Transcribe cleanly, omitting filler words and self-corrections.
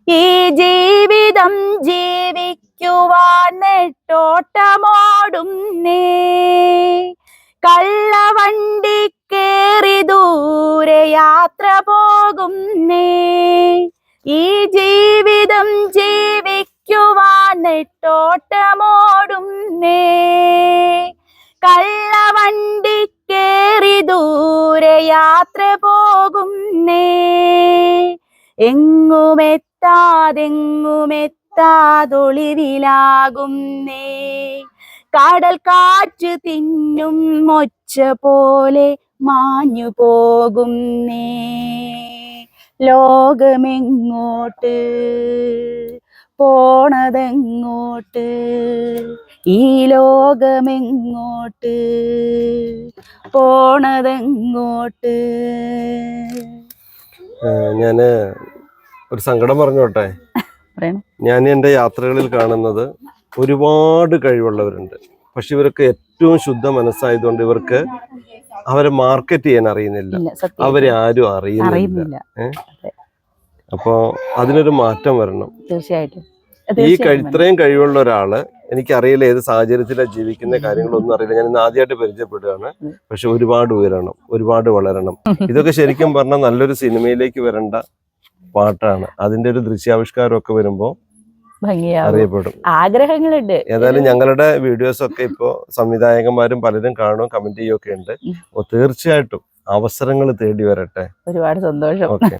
ഈ ജീവിതം ജീവിക്കുവാൻ നെട്ടോട്ടമോടുന്നേ. കള്ളവണ്ടി കേറി ദൂരെ യാത്ര പോകുന്നേ. ഈ ജീവിതം ജീവിക്കുവാൻ നെട്ടോട്ടമോടുന്നേ. കള്ളവണ്ടി കേറി ദൂരെ യാത്ര പോകുന്നേ. എങ്ങുമെത്താതൊളിവിലാകുന്നേ. കടൽ കാറ്റ് തിന്നും ഒച്ച പോലെ മാഞ്ഞു പോകുന്നേ. ലോകമെങ്ങോട്ട് പോണതെങ്ങോട്ട്, ഈ ലോകമെങ്ങോട്ട് പോണതെങ്ങോട്ട്. ഞാന് ഒരു സങ്കടം പറഞ്ഞോട്ടെ. ഞാൻ എൻ്റെ യാത്രകളിൽ കാണുന്നത് ഒരുപാട് കഴിവുള്ളവരുണ്ട്. പക്ഷെ ഇവർക്ക് ഏറ്റവും ശുദ്ധ മനസ്സായതുകൊണ്ട് ഇവർക്ക് അവരെ മാർക്കറ്റ് ചെയ്യാൻ അറിയുന്നില്ല, അവരെ ആരും അറിയുന്നില്ല. അപ്പോ അതിനൊരു മാറ്റം വരണം. തീർച്ചയായിട്ടും. ഈ ഇത്രയും കഴിവുള്ള ഒരാള്, എനിക്കറിയില്ല ഏത് സാഹചര്യത്തിലാണ് ജീവിക്കുന്ന കാര്യങ്ങളൊന്നും അറിയില്ല. ഞാൻ ഇന്ന് ആദ്യമായിട്ട് പരിചയപ്പെടുകയാണ്. പക്ഷെ ഒരുപാട് ഉയരണം, ഒരുപാട് വളരണം. ഇതൊക്കെ ശരിക്കും പറഞ്ഞാൽ നല്ലൊരു സിനിമയിലേക്ക് വരേണ്ട പാട്ടാണ്. അതിന്റെ ഒരു ദൃശ്യാവിഷ്കാരം ഒക്കെ വരുമ്പോ അറിയപ്പെടും. ആഗ്രഹങ്ങളുണ്ട്. ഏതായാലും ഞങ്ങളുടെ വീഡിയോസ് ഒക്കെ ഇപ്പോ സംവിധായകന്മാരും പലരും കാണും, കമന്റ് ചെയ്യുകയൊക്കെ ഉണ്ട്. അപ്പോൾ തീർച്ചയായിട്ടും അവസരങ്ങൾ തേടി വരട്ടെ. ഒരുപാട് സന്തോഷം. ഓക്കെ.